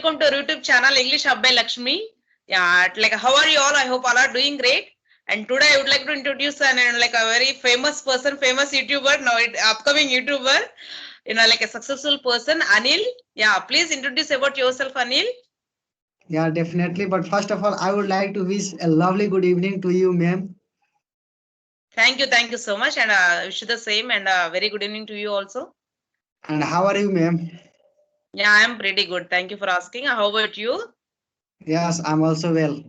welcome to our YouTube channel English Hub by Lakshmi. Yeah, like how are you all? I hope all are doing great. And today I would like to introduce an like a very famous person, famous YouTuber, now upcoming YouTuber, like a successful person, Anil. Yeah, please introduce about yourself, Anil. Yeah, definitely. But first of all, I would like to wish a lovely good evening to you, ma'am. Thank you so much, and wish you the same, and very good evening to you also. And how are you, ma'am? Yeah, I am pretty good. Thank you for asking. How about you? Yes, I'm also well.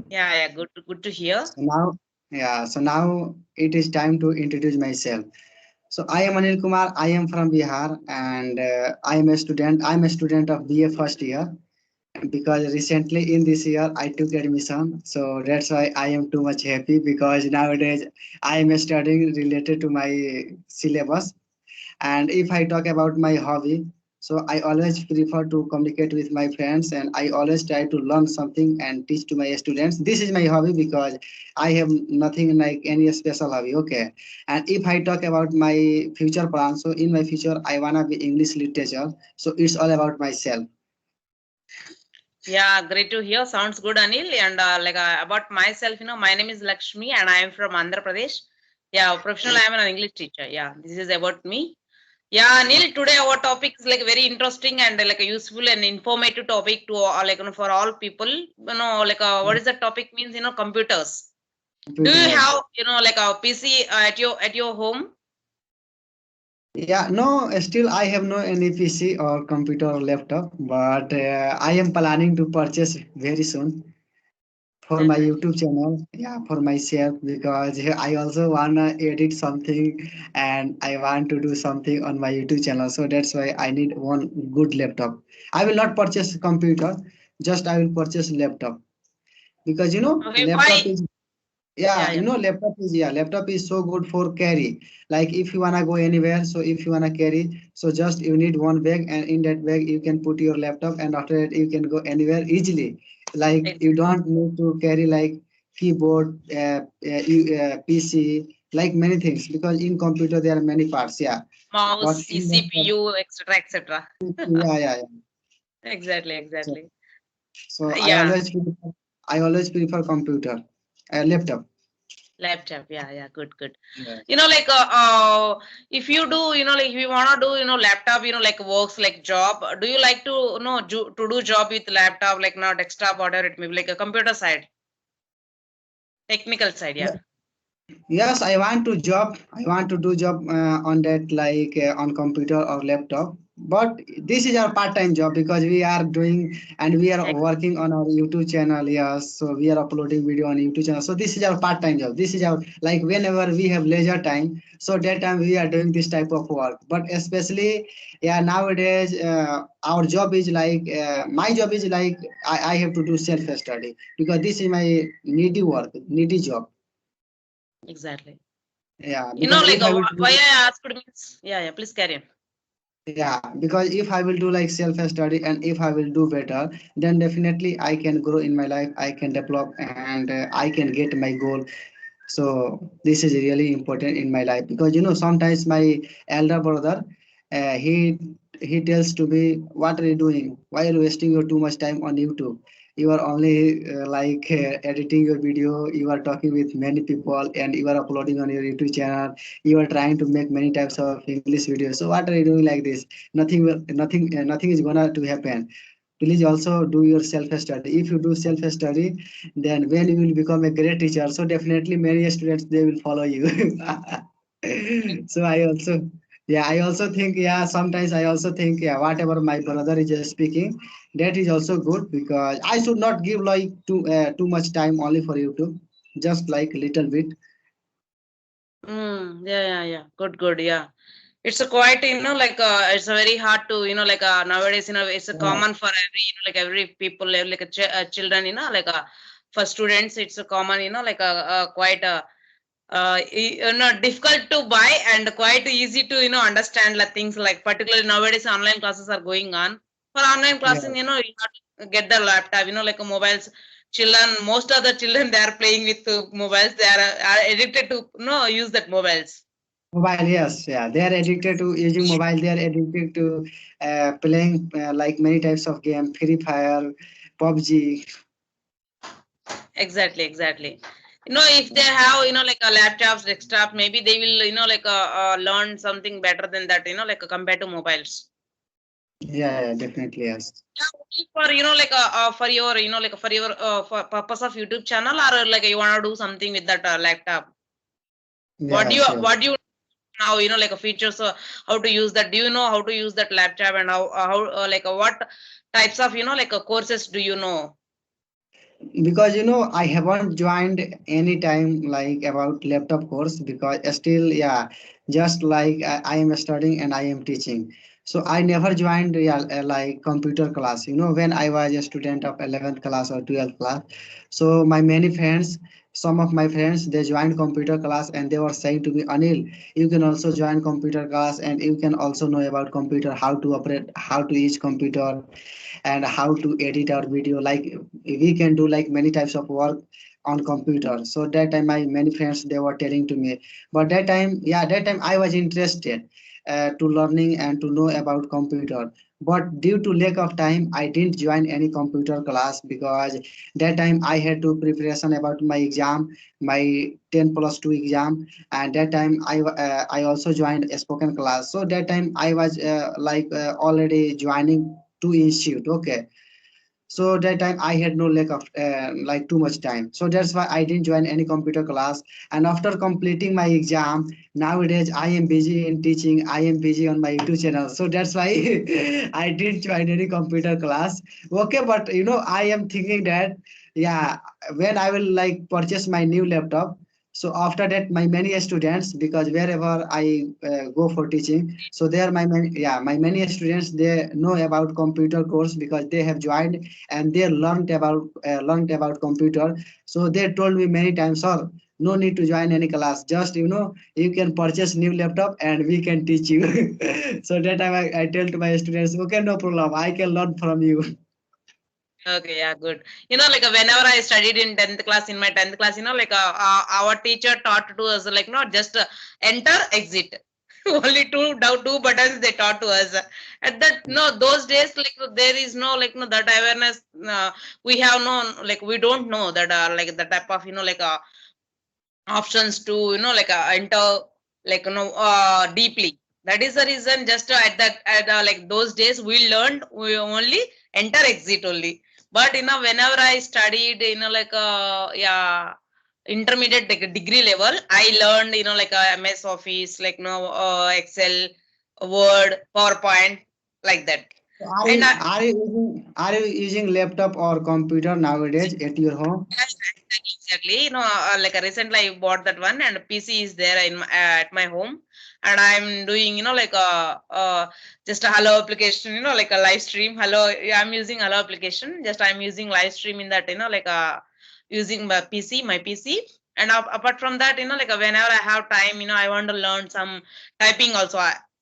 Yeah, good to hear. So now it is time to introduce myself. So I am Anil Kumar. I am from Bihar, and I am a student. I'm a student of BA first year. Because recently in this year I took admission, so that's why I am too much happy because nowadays I am studying related to my syllabus. And if I talk about my hobby, so I always prefer to communicate with my friends and I always try to learn something and teach to my students. This is my hobby because I have nothing like any special hobby. Okay. And if I talk about my future plan, so in my future I wanna be English literature. So it's all about myself. Yeah, great to hear. Sounds good, Anil. And about myself, my name is Lakshmi and I am from Andhra Pradesh. Yeah, professional, I am an English teacher. Yeah, this is about me. Yeah, Anil, today our topic is like very interesting and like a useful and informative topic to for all people. What is the topic means, computers. Do you Computer. have, like a PC at your home? Yeah, no, still I have no any PC or computer or laptop, but I am planning to purchase very soon for my Definitely. YouTube channel. Yeah, for myself because I also wanna edit something and I want to do something on my YouTube channel. So that's why I need one good laptop. I will not purchase computer, just I will purchase laptop because Okay, laptop why? is Yeah, yeah, yeah. laptop is so good for carry. Like if you wanna go anywhere, so if you wanna carry, so just you need one bag, and in that bag you can put your laptop, and after that you can go anywhere easily. Like you Exactly. don't need to carry like keyboard, PC, like many things because in computer there are many parts. Yeah, Mouse, but in laptop, CPU, etc., etc. yeah. Exactly, So, exactly. so Yeah. I always prefer computer, laptop. Laptop, yeah, good. Yeah. If you do, if you wanna do, laptop, like works like job, do you like to, to do job with laptop, like not desktop, whatever it may be, like a computer side, technical side, yeah. Yes, I want to do job on that like on computer or laptop. But this is our part-time job because we are doing and we are Ex- working on our YouTube channel. Yes, so we are uploading video on YouTube channel. So this is our part-time job. This is our like whenever we have leisure time. So that time we are doing this type of work. But especially yeah nowadays our job is like my job is like I have to do self-study because this is my needy work, needy job. Exactly. Yeah, because Like if I will why do, I asked means, yeah, please carry on. yeah, because if I will do like self-study and if I will do better, then definitely I can grow in my life, I can develop and I can get my goal. So this is really important in my life because sometimes my elder brother, he tells to me, "What are you doing? Why are you wasting your too much time on YouTube? You are only editing your video. You are talking with many people and you are uploading on your YouTube channel. You are trying to make many types of English videos. So what are you doing like this? Nothing is gonna to happen. Please also do your self study. If you do self study, then when you will become a great teacher, so definitely many students they will follow you." So I also yeah I also think yeah sometimes I also think yeah whatever my brother is speaking, that is also good because I should not give like too much time only for YouTube, just like little bit. Yeah. Good, yeah. It's a quite, it's a very hard to, nowadays, it's a Yeah. common for every, like every people, like children, for students, it's a common, quite difficult to buy and quite easy to, understand like things like particularly nowadays online classes are going on. For online Yeah. classes, you have to get the laptop, like mobiles. Children, most of the children, they are playing with mobiles. They are addicted to, use that mobiles. Mobile, yes, yeah. They are addicted to using mobile. They are addicted to playing like many types of game, Free Fire, PUBG. Exactly, exactly. If they have, like a laptops, desktop, maybe they will, like learn something better than that, like compared to mobiles. Yeah, yeah, definitely, yes. Yeah, only for, like for your, like for your for purpose of YouTube channel, or like you want to do something with that laptop. Yes, yes. What do you now, like a features, how to use that? Do you know how to use that laptop, and how like what types of, like courses do you know? Because I haven't joined any time like about laptop course, because still, yeah, just like I am studying and I am teaching. So I never joined, yeah, like computer class, when I was a student of 11th class or 12th class. So my many friends, some of my friends, they joined computer class and they were saying to me, Anil, you can also join computer class and you can also know about computer, how to operate, how to use computer, and how to edit our video. Like we can do like many types of work on computer. So that time my many friends, they were telling to me. But that time, yeah, that time I was interested to learning and to know about computer. But due to lack of time, I didn't join any computer class, because that time I had to preparation about my exam, my 10 plus 2 exam. And that time I also joined a spoken class. So that time I was already joining to institute. Okay, so that time I had no lack of like too much time, so that's why I didn't join any computer class. And after completing my exam, nowadays I am busy in teaching, I am busy on my YouTube channel, so that's why I didn't join any computer class. Okay, but I am thinking that, yeah, when I will like purchase my new laptop, so after that my many students, because wherever I go for teaching, so there my many, yeah, my many students, they know about computer course, because they have joined and they learned about computer. So they told me many times, sir, no need to join any class, just you can purchase new laptop and we can teach you. So that time I tell to my students, okay, no problem, I can learn from you. Okay, yeah, good. Like whenever I studied in 10th class, in my 10th class, like our teacher taught to us, like not just enter, exit. Only two buttons they taught to us. At that, no, those days, like there is no, like, no, that awareness. We have no, like, we don't know that, like the type of, like options to, like enter, like, deeply. That is the reason, just at that, like those days, we learned, we only enter, exit only. But whenever I studied, like yeah, intermediate, like degree level, I learned, like MS Office, like Excel, Word, PowerPoint, like that. Are And you are you using, laptop or computer nowadays at your home? yes, exactly. Like recently I bought that one, and PC is there in at my home, and I'm doing, like just a Hello application, like a live stream. Hello, yeah, I'm using Hello application. Just I'm using live stream in that, like using my PC. And apart from that, like whenever I have time, I want to learn some typing also.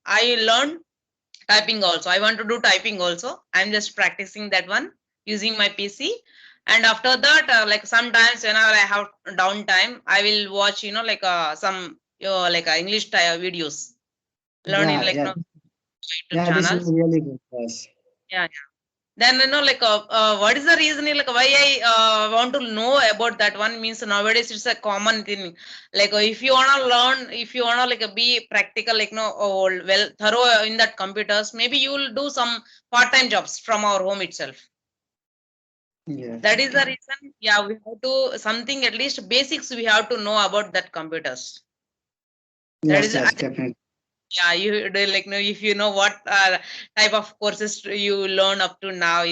I learn typing also. I want to do typing also. I'm just practicing that one using my PC. And after that, like sometimes whenever I have downtime, I will watch, like some like English videos, learning Yeah, like yeah, YouTube yeah, this is channels. really good. Yes. Yeah, yeah. Then like what is the reason, like why I want to know about that one? Means nowadays it's a common thing. Like if you wanna learn, if you wanna like be practical, like no, well thorough in that computers, maybe you will do some part-time jobs from our home itself. Yes, That is the reason. Yeah, we have to something, at least basics we have to know about that computers. That yes, is, yes, definitely. yeah, you do like know if you know what type of courses you learn up to now,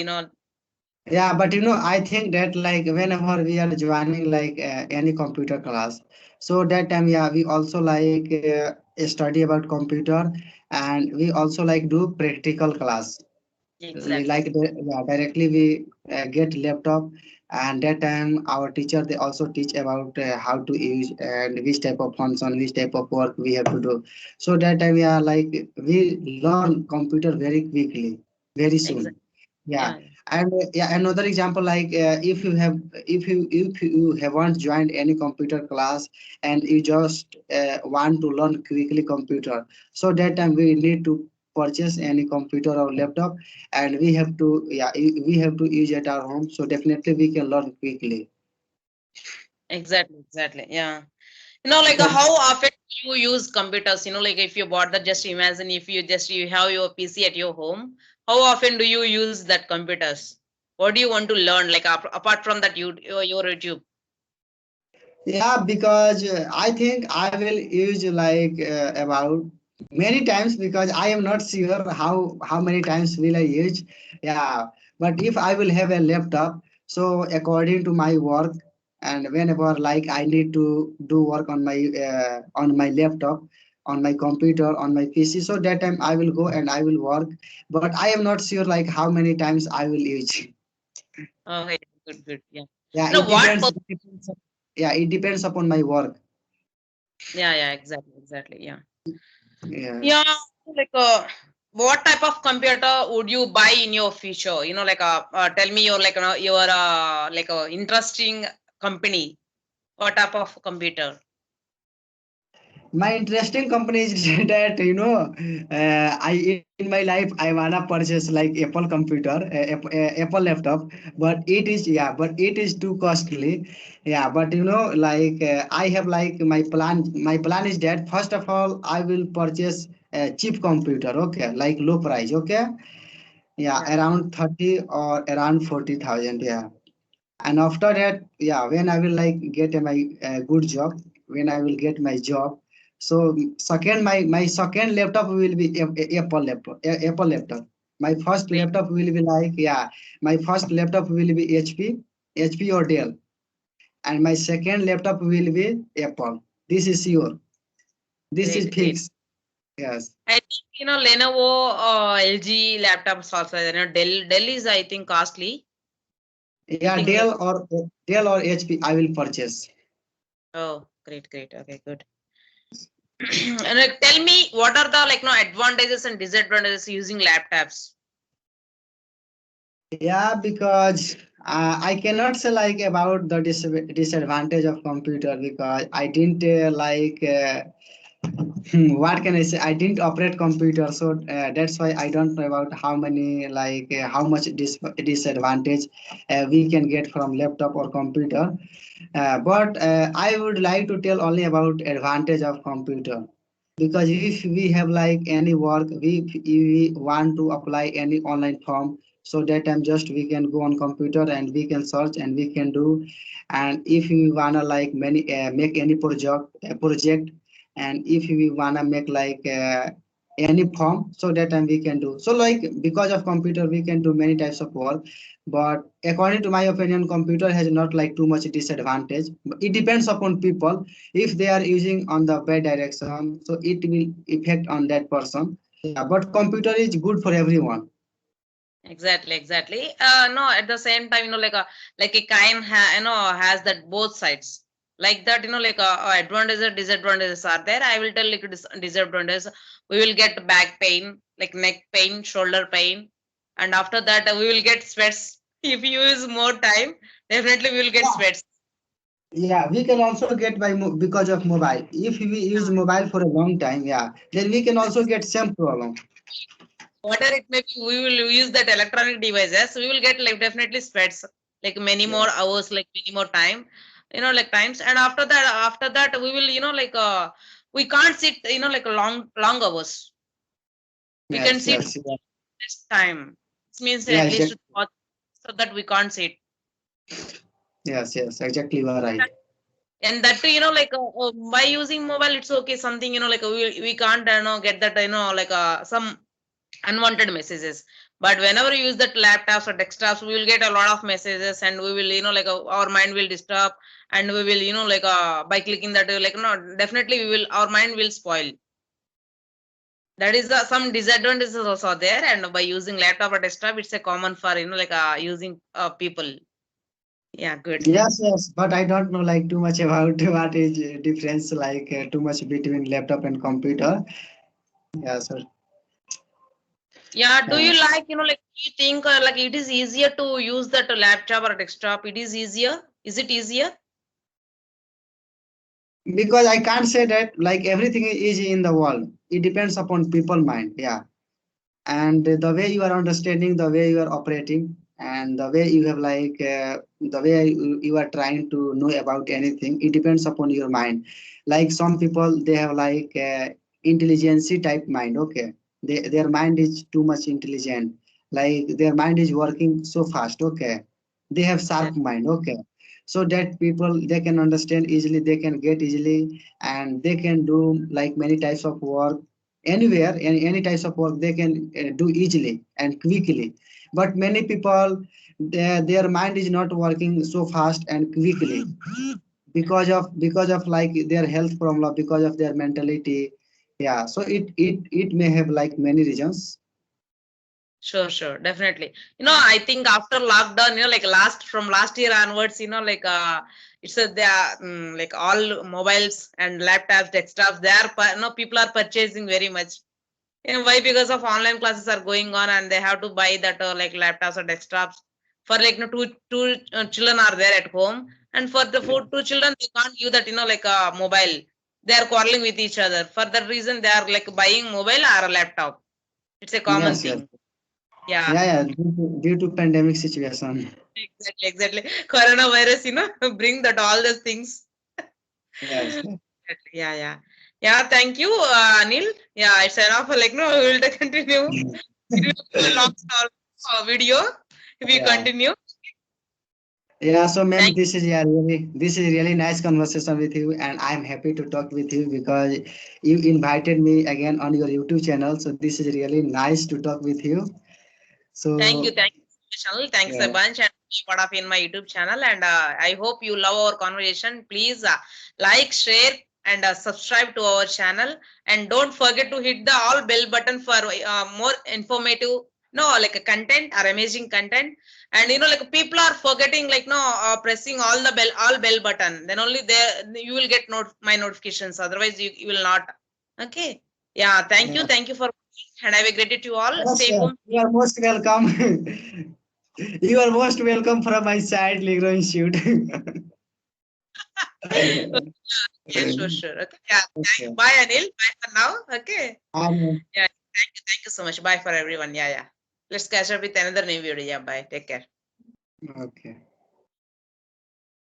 Yeah, but I think that like whenever we are joining like any computer class, so that time, yeah, we also like study about computer, and we also like do practical class. exactly. Yeah, directly we get laptop, and that time our teacher, they also teach about how to use and which type of function, which type of work we have to do. So that time, yeah, like we learn computer very quickly, very soon. Exactly. Yeah, Yeah. And yeah, another example, like if you haven't joined any computer class and you just want to learn quickly computer, so that time we need to purchase any computer or laptop, and we have to, yeah, we have to use at our home, so definitely we can learn quickly. Exactly, exactly. Yeah. Like So how often you use computers? Like if you bought that, just imagine if you have your PC at your home, how often do you use that computers? What do you want to learn? Like apart from that, your YouTube. yeah, because I think I will use like about many times, because I am not sure how many times will I use. Yeah, but if I will have a laptop, so according to my work, and whenever like I need to do work on my laptop, on my computer, on my PC, so that time I will go and I will work. But I am not sure like how many times I will use. Okay, good, good. Yeah. Yeah, Now it what? depends. Yeah, it depends upon my work. Yeah, yeah, exactly, exactly. Yeah. Yeah. Yeah, like what type of computer would you buy in your future? Like tell me your like your like a interesting company. What type of computer? My interesting company is that I in my life I wanna purchase like Apple computer, Apple laptop, but it is, yeah, but it is too costly. Yeah, but like I have like my plan is that first of all I will purchase a cheap computer, okay, like low price, okay, yeah, Yeah. around 30 or around 40,000, yeah. And after that, yeah, when I will like get my good job, when I will get my job, so second my second laptop will be Apple laptop, Apple laptop. My first Great. laptop will be like, yeah, my first laptop will be HP or Dell, and my second laptop will be Apple. This is sure, this is Great, great. fixed. Yes. I think Lenovo, LG laptops also. Dell is I think costly. I Yeah, think. Dell or HP I will purchase. Oh, great, great. Okay, good. And tell me, what are the like advantages and disadvantages using laptops? Yeah, because I cannot say like about the disadvantage of computer, because I didn't what can I say? I didn't operate computer, so that's why I don't know about how many like how much disadvantage we can get from laptop or computer. But I would like to tell only about advantage of computer, because if we have like any work, we want to apply any online form, so that time just we can go on computer and we can search and we can do. And if we wanna like many make any project, and if we wanna make like any form, so that time we can do. So like because of computer we can do many types of work. But according to my opinion, computer has not like too much disadvantage. It depends upon people. If they are using on the bad direction, so it will affect on that person. Yeah, but computer is good for everyone. Exactly, exactly. No, at the same time, like a coin has that both sides. Like that, like advantages, disadvantages are there. I will tell like disadvantages. We will get back pain, like neck pain, shoulder pain, and after that we will get sweats. If you use more time, definitely we will get Yeah, sweats. yeah, we can also get because of mobile. If we use mobile for a long time, yeah, then we can also get same problem. Whatever it may be, we will use that electronic devices. We will get like definitely sweats, like many more Yes, hours, like many more time, like times. And after that, we will, like we can't sit, like long hours. We can yes, sit yes, yeah, this time. This means yeah, at least exactly. 2 hours, so that we can't sit. Yes, yes, exactly. You are right. And that too, like by using mobile, it's okay. Something, like we can't, get that, like some unwanted messages. But whenever we use that laptops or desktops, we will get a lot of messages, and we will, like our mind will disturb, and we will, like by clicking that, like no, definitely we will, our mind will spoil. That is some disadvantages also there, and by using laptop or desktop, it's a common for like using people. Yeah, good. Yes, yes, but I don't know like too much about what is difference like too much between laptop and computer. Yeah, sir. Yeah, do you Yeah. like, like, you think like it is easier to use that laptop or desktop? It is easier? Is it easier? Because I can't say that like everything is easy in the world. It depends upon people mind. Yeah. And the way you are understanding, the way you are operating, and the way you have like the way you are trying to know about anything, it depends upon your mind. Like some people, they have like intelligence type mind. Okay, their mind is too much intelligent. Like their mind is working so fast. Okay, they have Yeah. sharp mind. Okay, so that people, they can understand easily, they can get easily, and they can do like many types of work anywhere. Any types of work they can do easily and quickly. But many people, their mind is not working so fast and quickly because of like their health problem, because of their mentality. Yeah, so it may have like many reasons. Sure, sure, definitely. I think after lockdown, like from last year onwards, like it's a they are like all mobiles and laptops, desktops. People are purchasing very much. Why? Because of online classes are going on, and they have to buy that like laptops or desktops. For like two children are there at home, and for the two children they can't use that like a mobile. They are quarreling with each other. For that reason, they are like buying mobile or a laptop. It's a common Yes, yes. thing. Yeah. Yeah, yeah, due to pandemic situation. Exactly, exactly. Coronavirus, bring that all those things. Yes, yes. Exactly. Yeah, yeah. Yeah, thank you, Anil. Yeah, it's enough. Like, no, we will continue. It will be a long video if we Yeah. continue. Yeah, so ma'am, Thank this is really nice conversation with you, and I'm happy to talk with you because you invited me again on your YouTube channel. So this is really nice to talk with you. Thank you. So Thank you, channel. Thanks a yeah, bunch and be part of in my YouTube channel. And I hope you love our conversation. Please like, share, and subscribe to our channel. And don't forget to hit the all bell button for more informative, like a content or amazing content. And like people are forgetting, like pressing all bell button. Then only there you will get my notifications. Otherwise, you will not. Okay. Yeah. yeah. Thank you for and have a great day to you all. Yes, Stay yes. home. You are most welcome. You are most welcome from my side, Legroin Shoot. Yeah, sure, sure. Okay. Yeah. Okay. Bye, Anil. Bye for now. Okay. Um, Yeah. Thank you so much. Bye for everyone. Yeah, yeah. Let's catch up with another new video. Yeah. Bye. Take care. okay.